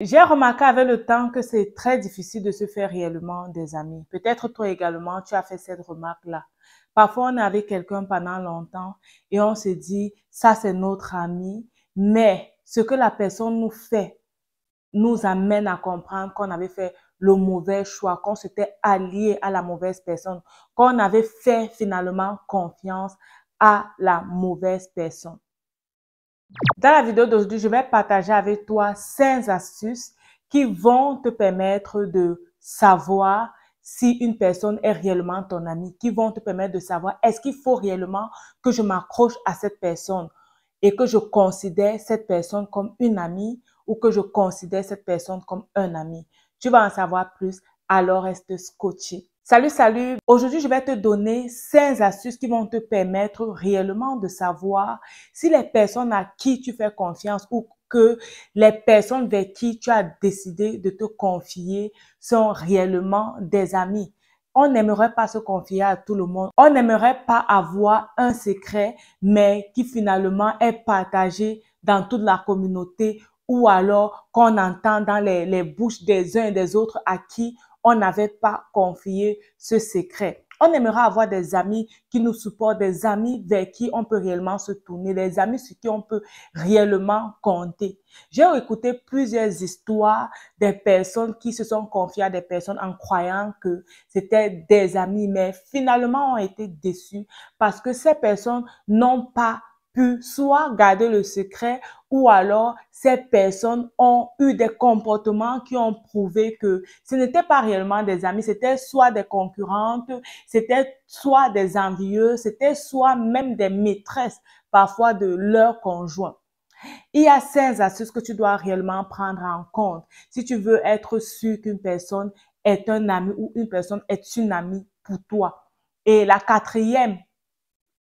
J'ai remarqué avec le temps que c'est très difficile de se faire réellement des amis. Peut-être toi également, tu as fait cette remarque-là. Parfois, on est avec quelqu'un pendant longtemps et on se dit, ça c'est notre ami, mais ce que la personne nous fait nous amène à comprendre qu'on avait fait le mauvais choix, qu'on s'était allié à la mauvaise personne, qu'on avait fait finalement confiance à la mauvaise personne. Dans la vidéo d'aujourd'hui, je vais partager avec toi 5 astuces qui vont te permettre de savoir si une personne est réellement ton ami, qui vont te permettre de savoir est-ce qu'il faut réellement que je m'accroche à cette personne et que je considère cette personne comme une amie ou que je considère cette personne comme un ami. Tu vas en savoir plus, alors reste scotché. Salut, salut! Aujourd'hui, je vais te donner 5 astuces qui vont te permettre réellement de savoir si les personnes à qui tu fais confiance ou que les personnes vers qui tu as décidé de te confier sont réellement des amis. On n'aimerait pas se confier à tout le monde. On n'aimerait pas avoir un secret, mais qui finalement est partagé dans toute la communauté ou alors qu'on entend dans les bouches des uns et des autres à qui on n'avait pas confié ce secret. On aimerait avoir des amis qui nous supportent, des amis vers qui on peut réellement se tourner, des amis sur qui on peut réellement compter. J'ai écouté plusieurs histoires des personnes qui se sont confiées à des personnes en croyant que c'était des amis, mais finalement ont été déçus parce que ces personnes n'ont pas pu soit garder le secret ou alors ces personnes ont eu des comportements qui ont prouvé que ce n'était pas réellement des amis, c'était soit des concurrentes, c'était soit des envieux, c'était soit même des maîtresses parfois de leur conjoint. Il y a 5 astuces que tu dois réellement prendre en compte si tu veux être sûr qu'une personne est un ami ou une personne est une amie pour toi. Et la 4e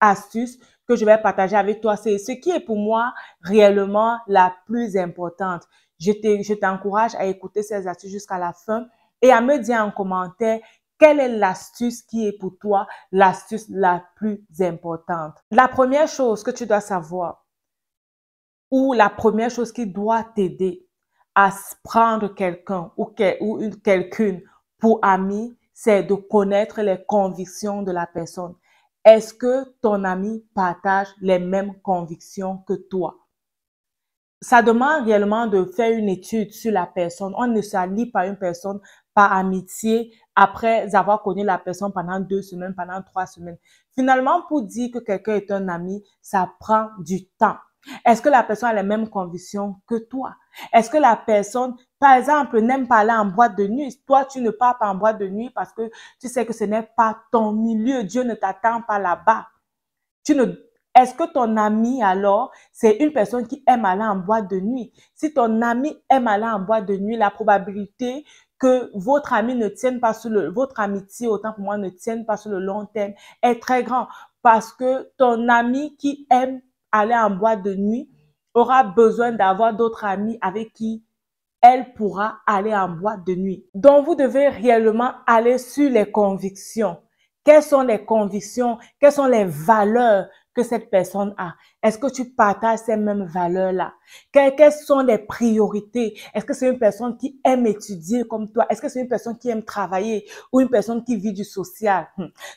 astuce que je vais partager avec toi, c'est ce qui est pour moi réellement la plus importante. Je t'encourage à écouter ces astuces jusqu'à la fin et à me dire en commentaire quelle est l'astuce qui est pour toi l'astuce la plus importante. La première chose que tu dois savoir ou la première chose qui doit t'aider à prendre quelqu'un ou quelqu'une pour ami, c'est de connaître les convictions de la personne. Est-ce que ton ami partage les mêmes convictions que toi? Ça demande réellement de faire une étude sur la personne. On ne s'allie pas une personne par amitié après avoir connu la personne pendant 2 semaines, pendant 3 semaines. Finalement, pour dire que quelqu'un est un ami, ça prend du temps. Est-ce que la personne a les mêmes convictions que toi? Est-ce que la personne, par exemple, n'aime pas aller en boîte de nuit? Toi, tu ne pars pas en boîte de nuit parce que tu sais que ce n'est pas ton milieu. Dieu ne t'attend pas là-bas. Est-ce que ton ami, alors, c'est une personne qui aime aller en boîte de nuit? Si ton ami aime aller en boîte de nuit, la probabilité que votre ami ne tienne pas sur votre amitié, autant pour moi, ne tienne pas sur le long terme est très grande parce que ton ami qui aime aller en boîte de nuit aura besoin d'avoir d'autres amis avec qui elle pourra aller en boîte de nuit. Donc, vous devez réellement aller sur les convictions. Quelles sont les convictions? Quelles sont les valeurs que cette personne a? Est-ce que tu partages ces mêmes valeurs-là? Quelles sont les priorités? Est-ce que c'est une personne qui aime étudier comme toi? Est-ce que c'est une personne qui aime travailler ou une personne qui vit du social?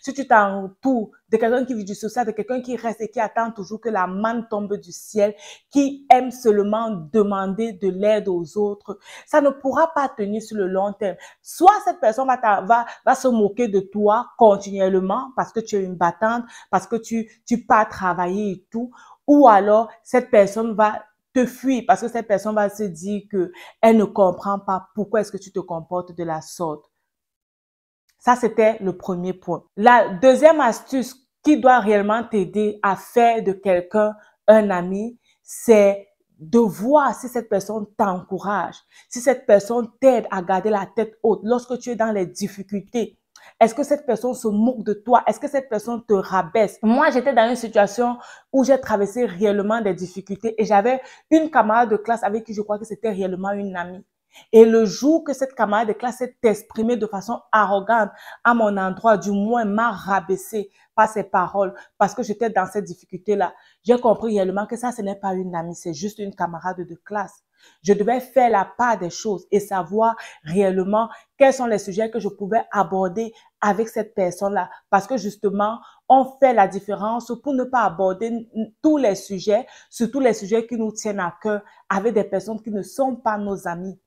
Si tu t'entoures de quelqu'un qui vit du social, de quelqu'un qui reste et qui attend toujours que la manne tombe du ciel, qui aime seulement demander de l'aide aux autres, ça ne pourra pas tenir sur le long terme. Soit cette personne va se moquer de toi continuellement parce que tu es une battante, parce que tu pars travailler et tout, ou alors cette personne va te fuir parce que cette personne va se dire que elle ne comprend pas pourquoi est-ce que tu te comportes de la sorte. Ça, c'était le premier point. La deuxième astuce qui doit réellement t'aider à faire de quelqu'un un ami, c'est de voir si cette personne t'encourage, si cette personne t'aide à garder la tête haute lorsque tu es dans les difficultés. Est-ce que cette personne se moque de toi? Est-ce que cette personne te rabaisse? Moi, j'étais dans une situation où j'ai traversé réellement des difficultés et j'avais une camarade de classe avec qui je crois que c'était réellement une amie. Et le jour que cette camarade de classe s'est exprimée de façon arrogante à mon endroit, du moins m'a rabaissé par ses paroles parce que j'étais dans cette difficulté-là, j'ai compris réellement que ça, ce n'est pas une amie, c'est juste une camarade de classe. Je devais faire la part des choses et savoir réellement quels sont les sujets que je pouvais aborder avec cette personne-là. Parce que justement, on fait la différence pour ne pas aborder tous les sujets, surtout les sujets qui nous tiennent à cœur, avec des personnes qui ne sont pas nos amis.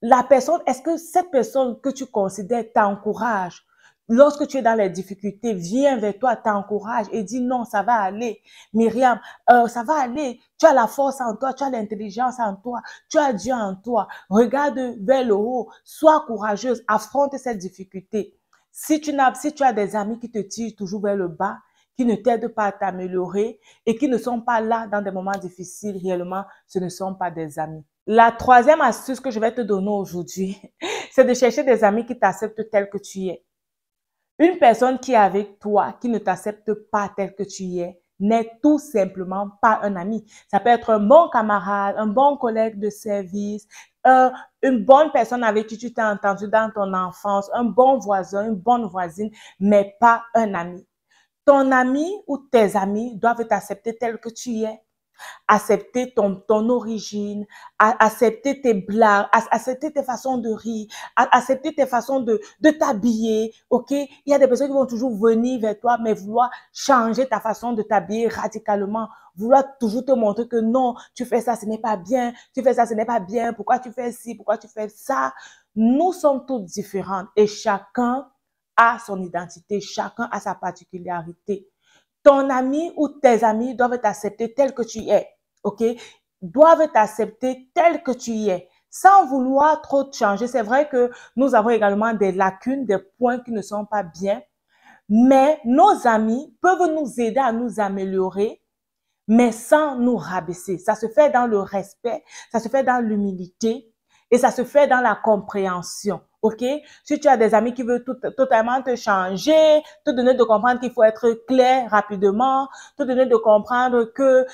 La personne, est-ce que cette personne que tu considères t'encourage? Lorsque tu es dans les difficultés, vient vers toi, t'encourage et dit non, ça va aller. Myriam, ça va aller. Tu as la force en toi, tu as l'intelligence en toi, tu as Dieu en toi. Regarde vers le haut, sois courageuse, affronte cette difficulté. Si tu as des amis qui te tirent toujours vers le bas, qui ne t'aident pas à t'améliorer et qui ne sont pas là dans des moments difficiles, réellement, ce ne sont pas des amis. La troisième astuce que je vais te donner aujourd'hui, c'est de chercher des amis qui t'acceptent tel que tu es. Une personne qui est avec toi, qui ne t'accepte pas tel que tu es, n'est tout simplement pas un ami. Ça peut être un bon camarade, un bon collègue de service, une bonne personne avec qui tu t'es entendu dans ton enfance, un bon voisin, une bonne voisine, mais pas un ami. Ton ami ou tes amis doivent t'accepter tel que tu es. Accepter ton origine, accepter tes blagues, accepter tes façons de rire, accepter tes façons de t'habiller, ok? Il y a des personnes qui vont toujours venir vers toi, mais vouloir changer ta façon de t'habiller radicalement, vouloir toujours te montrer que non, tu fais ça, ce n'est pas bien, tu fais ça, ce n'est pas bien, pourquoi tu fais ci, pourquoi tu fais ça? Nous sommes toutes différentes et chacun a son identité, chacun a sa particularité. Ton ami ou tes amis doivent t'accepter tel que tu es, ok? Doivent t'accepter tel que tu es, sans vouloir trop te changer. C'est vrai que nous avons également des lacunes, des points qui ne sont pas bien, mais nos amis peuvent nous aider à nous améliorer, mais sans nous rabaisser. Ça se fait dans le respect, ça se fait dans l'humilité et ça se fait dans la compréhension. OK? Si tu as des amis qui veulent totalement te changer, te donner de comprendre qu'il faut être clair rapidement, te donner de comprendre que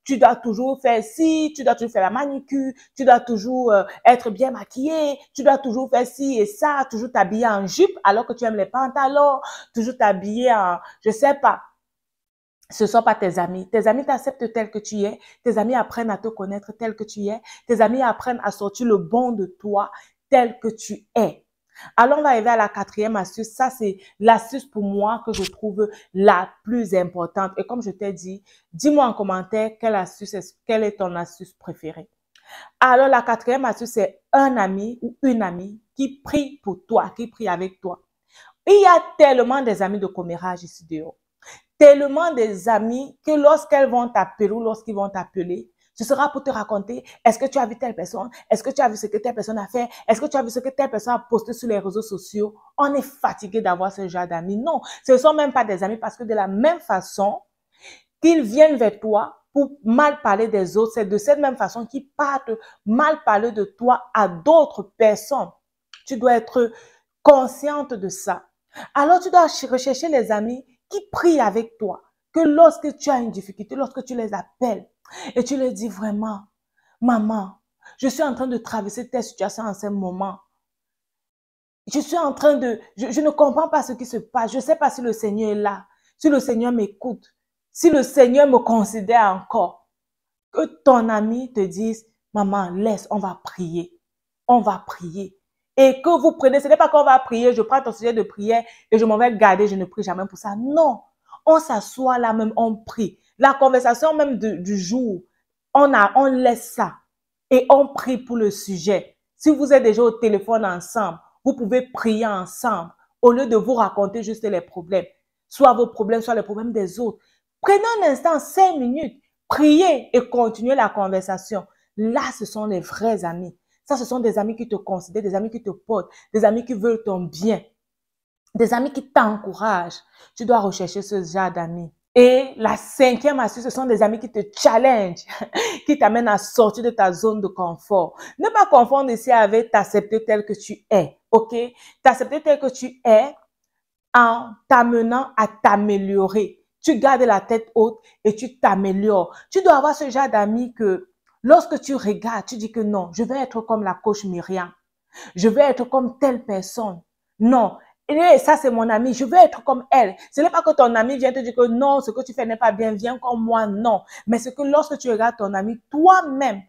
tu dois toujours faire ci, tu dois toujours faire la manicure, tu dois toujours être bien maquillé, tu dois toujours faire ci et ça, toujours t'habiller en jupe alors que tu aimes les pantalons, toujours t'habiller en, je sais pas. Ce ne sont pas tes amis. Tes amis t'acceptent tel que tu es. Tes amis apprennent à te connaître tel que tu es. Tes amis apprennent à sortir le bon de toi tel que tu es. Alors, on va arriver à la quatrième astuce. Ça, c'est l'astuce pour moi que je trouve la plus importante. Et comme je t'ai dit, dis-moi en commentaire quelle est ton astuce préférée. Alors, la quatrième astuce, c'est un ami ou une amie qui prie pour toi, qui prie avec toi. Il y a tellement des amis de commérage ici dehors. Tellement des amis que lorsqu'elles vont t'appeler ou lorsqu'ils vont t'appeler, ce sera pour te raconter, est-ce que tu as vu telle personne? Est-ce que tu as vu ce que telle personne a fait? Est-ce que tu as vu ce que telle personne a posté sur les réseaux sociaux? On est fatigué d'avoir ce genre d'amis. Non, ce ne sont même pas des amis parce que de la même façon qu'ils viennent vers toi pour mal parler des autres, c'est de cette même façon qu'ils partent mal parler de toi à d'autres personnes. Tu dois être consciente de ça. Alors, tu dois rechercher les amis qui prient avec toi. Que lorsque tu as une difficulté, lorsque tu les appelles et tu leur dis vraiment, maman, je suis en train de traverser telle situation en ce moment. Je suis en train de, je ne comprends pas ce qui se passe. Je ne sais pas si le Seigneur est là, si le Seigneur m'écoute, si le Seigneur me considère encore. Que ton ami te dise, maman, laisse, on va prier. On va prier. Et que vous prenez, ce n'est pas qu'on va prier, je prends ton sujet de prière et je m'en vais garder, je ne prie jamais pour ça. Non, on s'assoit là même, on prie. La conversation même du jour, on laisse ça et on prie pour le sujet. Si vous êtes déjà au téléphone ensemble, vous pouvez prier ensemble au lieu de vous raconter juste les problèmes. Soit vos problèmes, soit les problèmes des autres. Prenez un instant, 5 minutes, priez et continuez la conversation. Là, ce sont les vrais amis. Ça, ce sont des amis qui te considèrent, des amis qui te portent, des amis qui veulent ton bien, des amis qui t'encouragent. Tu dois rechercher ce genre d'amis. Et la cinquième astuce, ce sont des amis qui te challengent, qui t'amènent à sortir de ta zone de confort. Ne pas confondre ici avec t'accepter tel que tu es, ok? T'accepter tel que tu es en t'amenant à t'améliorer. Tu gardes la tête haute et tu t'améliores. Tu dois avoir ce genre d'amis que lorsque tu regardes, tu dis que non, je vais être comme la coach Myriam. Je vais être comme telle personne. Non. Et ça, c'est mon ami. Je veux être comme elle. Ce n'est pas que ton ami vient te dire que non, ce que tu fais n'est pas bien, viens comme moi. Non. Mais c'est que lorsque tu regardes ton ami, toi-même,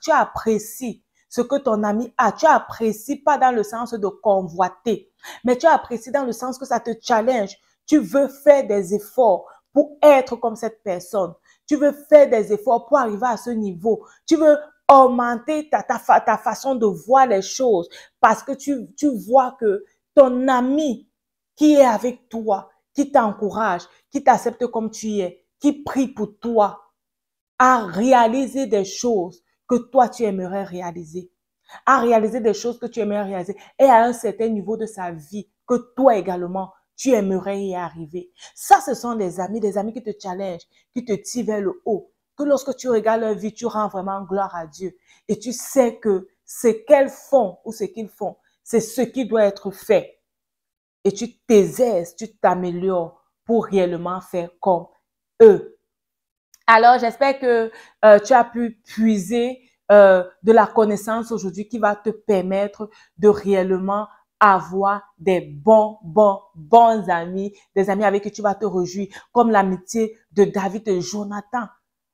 tu apprécies ce que ton ami a. Tu apprécies pas dans le sens de convoiter, mais tu apprécies dans le sens que ça te challenge. Tu veux faire des efforts pour être comme cette personne. Tu veux faire des efforts pour arriver à ce niveau. Tu veux augmenter ta façon de voir les choses parce que tu vois que ton ami qui est avec toi, qui t'encourage, qui t'accepte comme tu es, qui prie pour toi, a réalisé des choses que toi tu aimerais réaliser, a réalisé des choses que tu aimerais réaliser et à un certain niveau de sa vie que toi également tu aimerais y arriver. Ça, ce sont des amis qui te challengent, qui te tirent vers le haut, que lorsque tu regardes leur vie, tu rends vraiment gloire à Dieu et tu sais que ce qu'elles font ou ce qu'ils font, c'est ce qui doit être fait. Et tu t'exerces, tu t'améliores pour réellement faire comme eux. Alors, j'espère que tu as pu puiser de la connaissance aujourd'hui qui va te permettre de réellement avoir des bons amis, des amis avec qui tu vas te réjouir, comme l'amitié de David et Jonathan.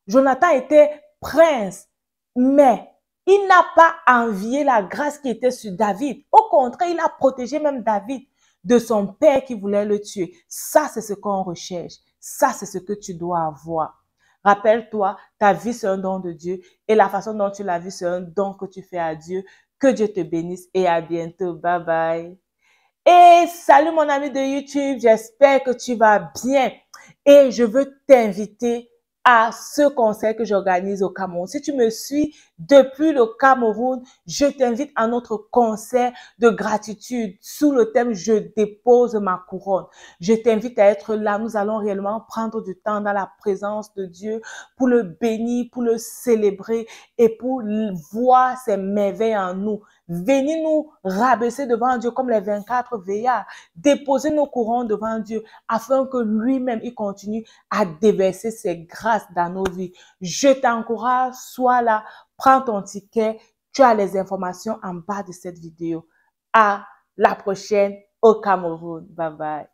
Jonathan était prince, mais il n'a pas envié la grâce qui était sur David. Au contraire, il a protégé même David de son père qui voulait le tuer. Ça, c'est ce qu'on recherche. Ça, c'est ce que tu dois avoir. Rappelle-toi, ta vie, c'est un don de Dieu et la façon dont tu la vis, c'est un don que tu fais à Dieu. Que Dieu te bénisse et à bientôt. Bye bye. Et salut mon ami de YouTube, j'espère que tu vas bien et je veux t'inviter à ce concert que j'organise au Cameroun. Si tu me suis depuis le Cameroun, je t'invite à notre concert de gratitude sous le thème « Je dépose ma couronne ». Je t'invite à être là. Nous allons réellement prendre du temps dans la présence de Dieu pour le bénir, pour le célébrer et pour voir ses merveilles en nous. Venez nous rabaisser devant Dieu comme les 24 veillards, déposer nos couronnes devant Dieu afin que lui-même il continue à déverser ses grâces dans nos vies. Je t'encourage, sois là, prends ton ticket, tu as les informations en bas de cette vidéo. À la prochaine au Cameroun. Bye bye.